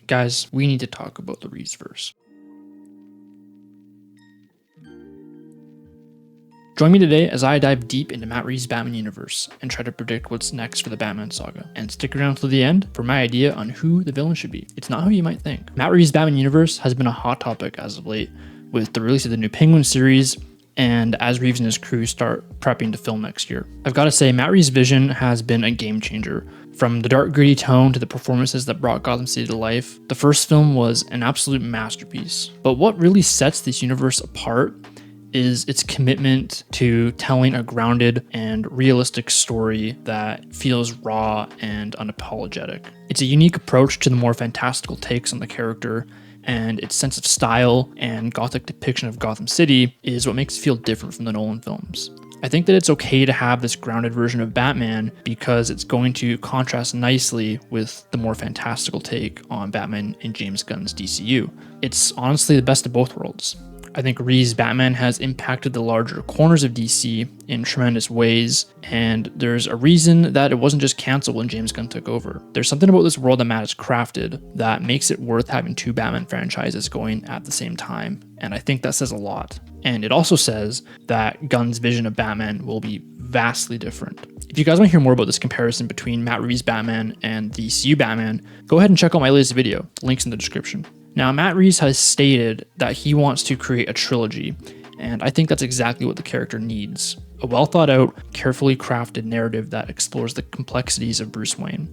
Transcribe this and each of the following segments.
Guys, we need to talk about the Reevesverse. Join me today as I dive deep into Matt Reeves Batman universe and try to predict what's next for the Batman saga. And stick around till the end for my idea on who the villain should be. It's not who you might think. Matt Reeves Batman universe has been a hot topic as of late, with the release of the new Penguin series and as Reeves and his crew start prepping to film next year. I've got to say, Matt Reeves' vision has been a game changer. From the dark, gritty tone to the performances that brought Gotham City to life, the first film was an absolute masterpiece. But what really sets this universe apart is its commitment to telling a grounded and realistic story that feels raw and unapologetic. It's a unique approach to the more fantastical takes on the character, and its sense of style and gothic depiction of Gotham City is what makes it feel different from the Nolan films. I think that it's okay to have this grounded version of Batman because it's going to contrast nicely with the more fantastical take on Batman in James Gunn's DCU. It's honestly the best of both worlds. I think Reeves' Batman has impacted the larger corners of DC in tremendous ways, and there's a reason that it wasn't just canceled when James Gunn took over. There's something about this world that Matt has crafted that makes it worth having two Batman franchises going at the same time, and I think that says a lot. And it also says that Gunn's vision of Batman will be vastly different. If you guys want to hear more about this comparison between Matt Reeves' Batman and the DCU Batman, go ahead and check out my latest video. Link's in the description. Now, Matt Reeves has stated that he wants to create a trilogy, and I think that's exactly what the character needs. A well thought out, carefully crafted narrative that explores the complexities of Bruce Wayne.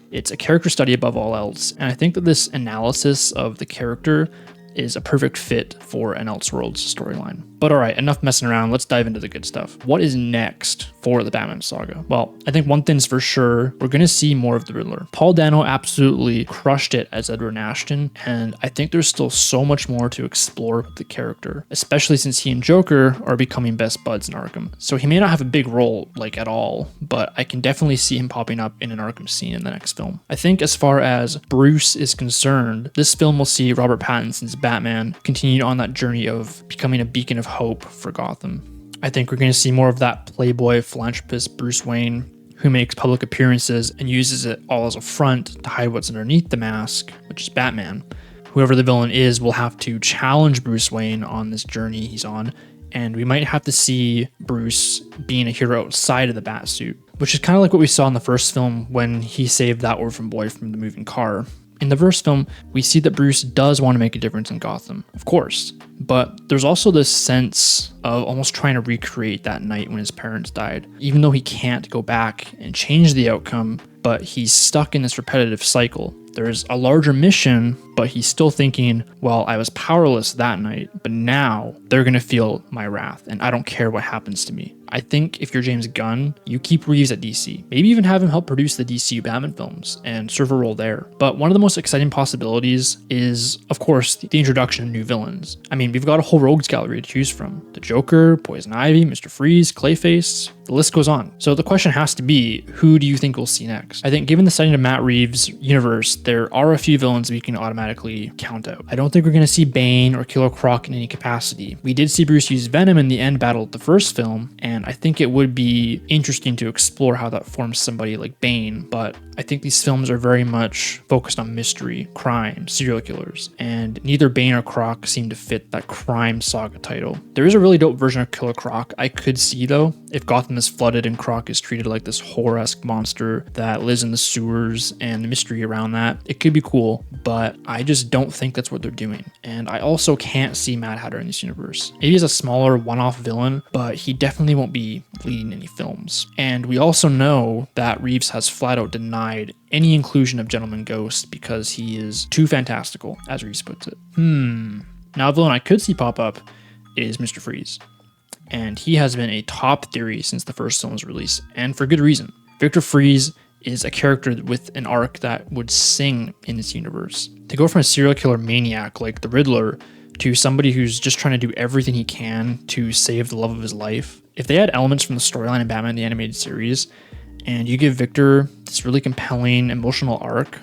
It's a character study above all else, and I think that this analysis of the character is a perfect fit for an Elseworlds storyline. But alright, enough messing around, let's dive into the good stuff. What is next for the Batman saga? Well, I think one thing's for sure, we're gonna see more of the Riddler. Paul Dano absolutely crushed it as Edward Ashton, and I think there's still so much more to explore with the character, especially since he and Joker are becoming best buds in Arkham. So he may not have a big role, like at all, but I can definitely see him popping up in an Arkham scene in the next film. I think as far as Bruce is concerned, this film will see Robert Pattinson's Batman continue on that journey of becoming a beacon of hope for Gotham. I think we're going to see more of that playboy philanthropist Bruce Wayne, who makes public appearances and uses it all as a front to hide what's underneath the mask, which is Batman. Whoever the villain is will have to challenge Bruce Wayne on this journey he's on, and we might have to see Bruce being a hero outside of the Batsuit, which is kind of like what we saw in the first film when he saved that orphan boy from the moving car. In the first film, we see that Bruce does want to make a difference in Gotham, of course, but there's also this sense of almost trying to recreate that night when his parents died, even though he can't go back and change the outcome, but he's stuck in this repetitive cycle. There's a larger mission, but he's still thinking, well, I was powerless that night, but now they're going to feel my wrath, and I don't care what happens to me. I think if you're James Gunn, you keep Reeves at DC. Maybe even have him help produce the DCU Batman films and serve a role there. But one of the most exciting possibilities is, of course, the introduction of new villains. I mean, we've got a whole rogues gallery to choose from. The Joker, Poison Ivy, Mr. Freeze, Clayface, the list goes on. So the question has to be, who do you think we'll see next? I think given the setting of Matt Reeves' universe, there are a few villains we can automatically count out. I don't think we're going to see Bane or Killer Croc in any capacity. We did see Bruce use Venom in the end battle of the first film, and I think it would be interesting to explore how that forms somebody like Bane, but I think these films are very much focused on mystery, crime, serial killers, and neither Bane or Croc seem to fit that crime saga title. There is a really dope version of Killer Croc I could see though, if Gotham is flooded and Croc is treated like this horror-esque monster that lives in the sewers and the mystery around that. It could be cool, but I just don't think that's what they're doing. And I also can't see Mad Hatter in this universe. Maybe he's a smaller one-off villain, but he definitely won't be leading any films. And we also know that Reeves has flat out denied any inclusion of Gentleman Ghost because he is too fantastical, as Reeves puts it. Now a villain I could see pop up is Mr. Freeze. And he has been a top theory since the first film's release, and for good reason. Victor Freeze is a character with an arc that would sing in this universe. To go from a serial killer maniac like the Riddler to somebody who's just trying to do everything he can to save the love of his life. If they had elements from the storyline in Batman the Animated Series, and you give Victor this really compelling emotional arc,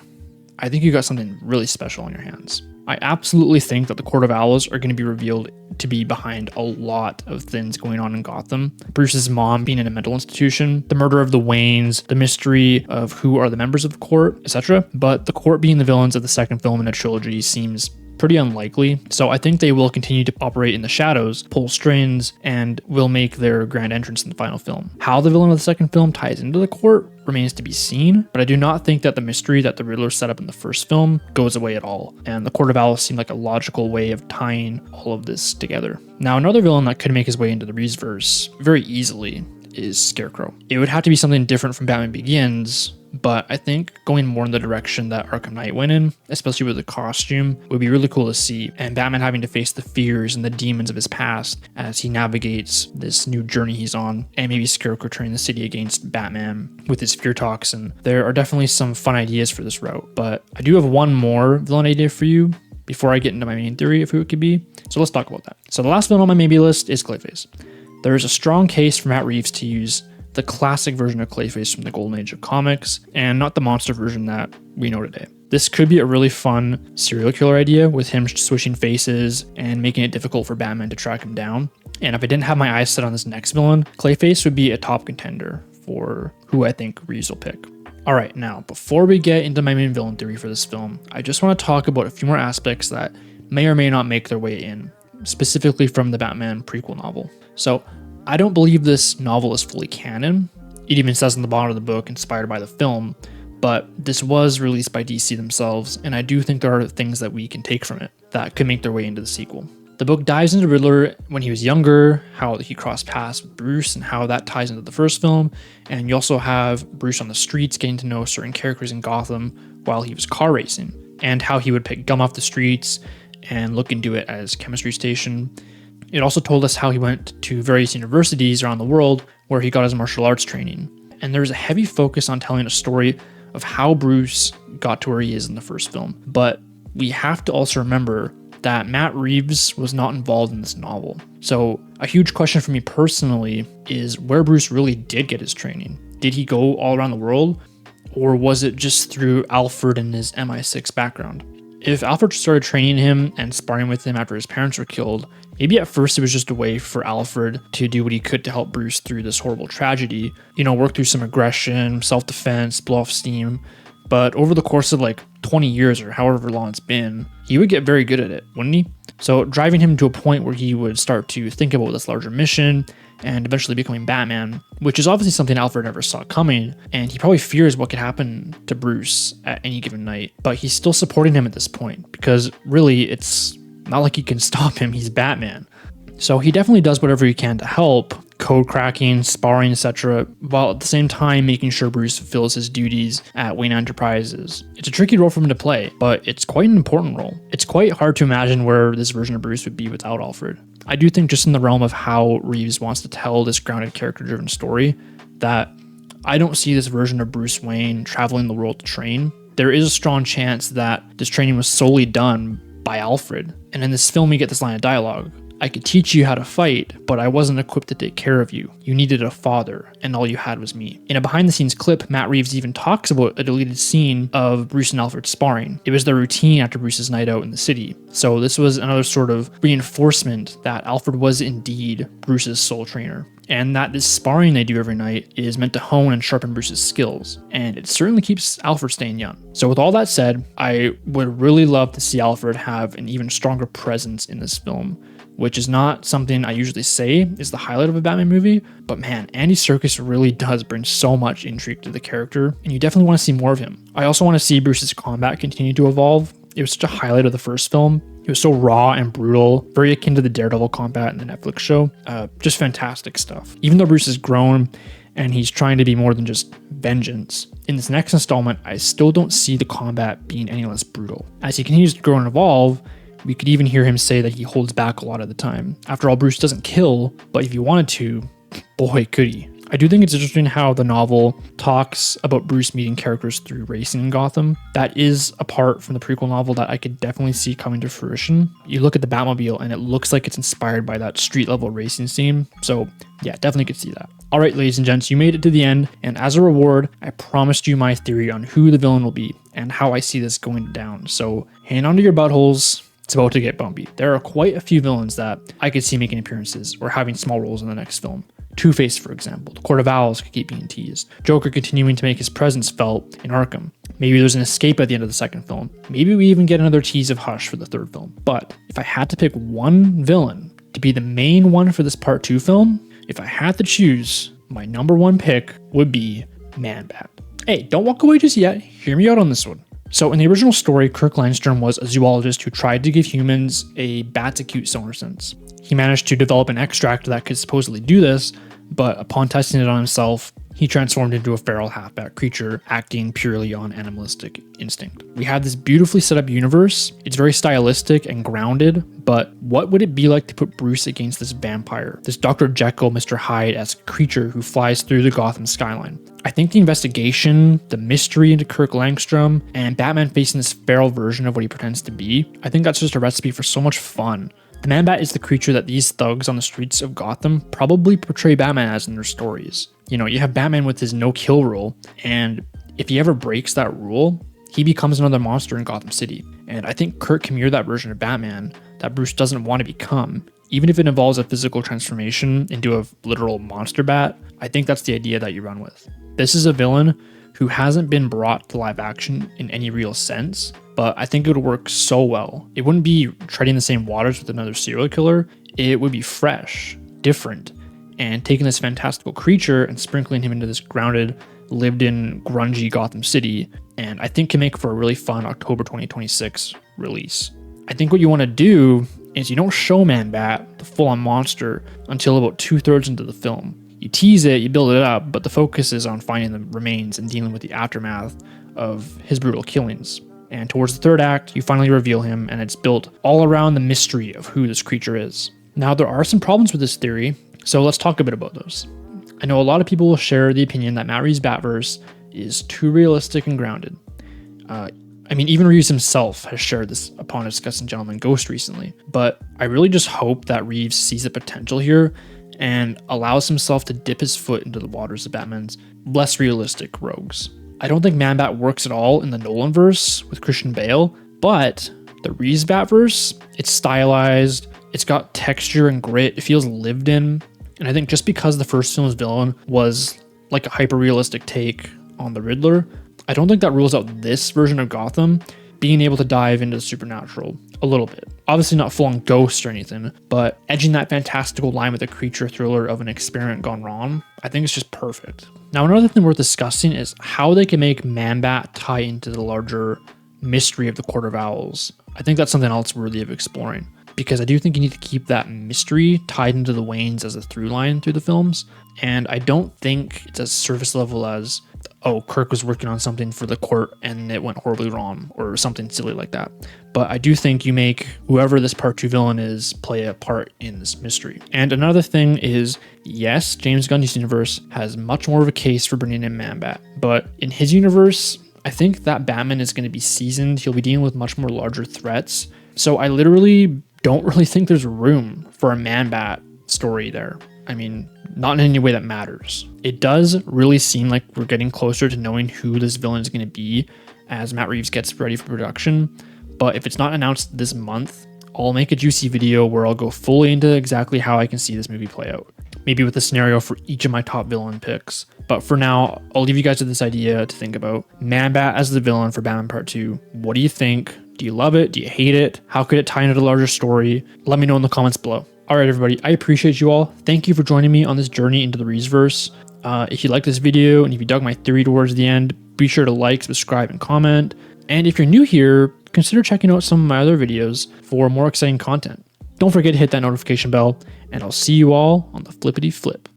I think you got something really special on your hands. I absolutely think that the Court of Owls are going to be revealed to be behind a lot of things going on in Gotham. Bruce's mom being in a mental institution, the murder of the Waynes, the mystery of who are the members of the court, etc. But the court being the villains of the second film in a trilogy seems pretty unlikely, so I think they will continue to operate in the shadows, pull strings, and will make their grand entrance in the final film. How the villain of the second film ties into the court remains to be seen, but I do not think that the mystery that the Riddler set up in the first film goes away at all, and the Court of Owls seemed like a logical way of tying all of this together. Now, another villain that could make his way into the Reevesverse very easily is Scarecrow. It would have to be something different from Batman Begins, but I think going more in the direction that Arkham Knight went in, especially with the costume, would be really cool to see, and Batman having to face the fears and the demons of his past as he navigates this new journey he's on, and maybe Scarecrow turning the city against Batman with his fear toxin. There are definitely some fun ideas for this route, but I do have one more villain idea for you before I get into my main theory of who it could be, so let's talk about that. So the last villain on my maybe list is Clayface. There is a strong case for Matt Reeves to use the classic version of Clayface from the golden age of comics, and not the monster version that we know today. This could be a really fun serial killer idea with him switching faces and making it difficult for Batman to track him down. And if I didn't have my eyes set on this next villain, Clayface would be a top contender for who I think Reeves will pick. Alright, now before we get into my main villain theory for this film, I just want to talk about a few more aspects that may or may not make their way in, specifically from the Batman prequel novel. So, I don't believe this novel is fully canon. It even says in the bottom of the book, inspired by the film, but this was released by DC themselves, and I do think there are things that we can take from it that could make their way into the sequel. The book dives into Riddler when he was younger, how he crossed paths with Bruce, and how that ties into the first film, and you also have Bruce on the streets getting to know certain characters in Gotham while he was car racing, and how he would pick gum off the streets and look into it as chemistry station. It also told us how he went to various universities around the world where he got his martial arts training. And there's a heavy focus on telling a story of how Bruce got to where he is in the first film. But we have to also remember that Matt Reeves was not involved in this novel. So a huge question for me personally is where Bruce really did get his training. Did he go all around the world? Or was it just through Alfred and his MI6 background? If Alfred started training him and sparring with him after his parents were killed, maybe at first it was just a way for Alfred to do what he could to help Bruce through this horrible tragedy, work through some aggression, self-defense, blow off steam. But over the course of like 20 years or however long it's been, he would get very good at it, wouldn't he? So driving him to a point where he would start to think about this larger mission and eventually becoming Batman, which is obviously something Alfred never saw coming, and he probably fears what could happen to Bruce at any given night, but he's still supporting him at this point, because really it's not like he can stop him, he's Batman. So he definitely does whatever he can to help, code cracking, sparring, etc., while at the same time making sure Bruce fulfills his duties at Wayne Enterprises. It's a tricky role for him to play, but it's quite an important role. It's quite hard to imagine where this version of Bruce would be without Alfred. I do think just in the realm of how Reeves wants to tell this grounded character-driven story, that I don't see this version of Bruce Wayne traveling the world to train. There is a strong chance that this training was solely done by Alfred. And in this film, we get this line of dialogue. I could teach you how to fight, but I wasn't equipped to take care of you. You needed a father, and all you had was me. In a behind-the-scenes clip, Matt Reeves even talks about a deleted scene of Bruce and Alfred sparring. It was their routine after Bruce's night out in the city. So this was another sort of reinforcement that Alfred was indeed Bruce's sole trainer, and that this sparring they do every night is meant to hone and sharpen Bruce's skills, and it certainly keeps Alfred staying young. So with all that said, I would really love to see Alfred have an even stronger presence in this film, which is not something I usually say is the highlight of a Batman movie, but man, Andy Serkis really does bring so much intrigue to the character, and you definitely want to see more of him. I also want to see Bruce's combat continue to evolve. It was such a highlight of the first film. It was so raw and brutal, very akin to the Daredevil combat in the Netflix show. Just fantastic stuff. Even though Bruce has grown and he's trying to be more than just vengeance, in this next installment, I still don't see the combat being any less brutal. As he continues to grow and evolve, we could even hear him say that he holds back a lot of the time. After all, Bruce doesn't kill, but if he wanted to, boy, could he. I do think it's interesting how the novel talks about Bruce meeting characters through racing in Gotham. That is a part from the prequel novel that I could definitely see coming to fruition. You look at the Batmobile and it looks like it's inspired by that street level racing scene. So yeah, definitely could see that. All right, ladies and gents, you made it to the end, and as a reward, I promised you my theory on who the villain will be and how I see this going down. So hang on to your buttholes. It's about to get bumpy. There are quite a few villains that I could see making appearances or having small roles in the next film. Two-Face, for example. The Court of Owls could keep being teased. Joker continuing to make his presence felt in Arkham. Maybe there's an escape at the end of the second film. Maybe we even get another tease of Hush for the third film. But if I had to pick one villain to be the main one for this part 2 film, if I had to choose, my number one pick would be Man-Bat. Hey, don't walk away just yet. Hear me out on this one. So in the original story, Kirk Langstrom was a zoologist who tried to give humans a bat's acute sonar sense. He managed to develop an extract that could supposedly do this, but upon testing it on himself, he transformed into a feral half-bat creature acting purely on animalistic instinct. We have this beautifully set up universe. It's very stylistic and grounded, but what would it be like to put Bruce against this vampire, this Dr. Jekyll, Mr. Hyde-esque creature who flies through the Gotham skyline? I think the investigation, the mystery into Kirk Langstrom, and Batman facing this feral version of what he pretends to be, I think that's just a recipe for so much fun. The Man-Bat is the creature that these thugs on the streets of Gotham probably portray Batman as in their stories. You know, you have Batman with his no-kill rule, and if he ever breaks that rule, he becomes another monster in Gotham City. And I think Kirk can mirror that version of Batman that Bruce doesn't want to become, even if it involves a physical transformation into a literal monster bat. I think that's the idea that you run with. This is a villain who hasn't been brought to live action in any real sense, but I think it would work so well. It wouldn't be treading the same waters with another serial killer. It would be fresh, different, and taking this fantastical creature and sprinkling him into this grounded, lived-in, grungy Gotham City, and I think can make for a really fun October 2026 release. I think what you want to do is you don't show Man-Bat, the full-on monster, until about 2/3 into the film. You tease it, you build it up, but the focus is on finding the remains and dealing with the aftermath of his brutal killings. And towards the third act, you finally reveal him, and it's built all around the mystery of who this creature is. Now, there are some problems with this theory, so let's talk a bit about those. I know a lot of people will share the opinion that Matt Reeves' Batverse is too realistic and grounded. Even Reeves himself has shared this upon discussing Gentleman Ghost recently, but I really just hope that Reeves sees the potential here and allows himself to dip his foot into the waters of Batman's less realistic rogues. I don't think Man-Bat works at all in the Nolanverse with Christian Bale, but the Reeves Batverse, it's stylized, it's got texture and grit, it feels lived in, and I think just because the first film's villain was like a hyper-realistic take on the Riddler, I don't think that rules out this version of Gotham being able to dive into the supernatural a little bit. Obviously not full-on ghost or anything, but edging that fantastical line with a creature thriller of an experiment gone wrong, I think it's just perfect. Now, another thing worth discussing is how they can make Man-Bat tie into the larger mystery of the Court of Owls. I think that's something else worthy of exploring, because I do think you need to keep that mystery tied into the Waynes as a through line through the films, and I don't think it's as surface level as, oh, Kirk was working on something for the court and it went horribly wrong, or something silly like that. But I do think you make whoever this part 2 villain is play a part in this mystery. And another thing is, yes, James Gunn's universe has much more of a case for bringing in Man-Bat, but in his universe, I think that Batman is going to be seasoned. He'll be dealing with much more larger threats. So I literally don't really think there's room for a Man-Bat story there. I mean, not in any way that matters. It does really seem like we're getting closer to knowing who this villain is going to be as Matt Reeves gets ready for production. But if it's not announced this month, I'll make a juicy video where I'll go fully into exactly how I can see this movie play out. Maybe with a scenario for each of my top villain picks. But for now, I'll leave you guys with this idea to think about. Man-Bat as the villain for Batman Part 2. What do you think? Do you love it? Do you hate it? How could it tie into the larger story? Let me know in the comments below. All right, everybody, I appreciate you all. Thank you for joining me on this journey into the Reevesverse. If you liked this video and if you dug my theory towards the end, be sure to like, subscribe, and comment. And if you're new here, consider checking out some of my other videos for more exciting content. Don't forget to hit that notification bell, and I'll see you all on the flippity flip.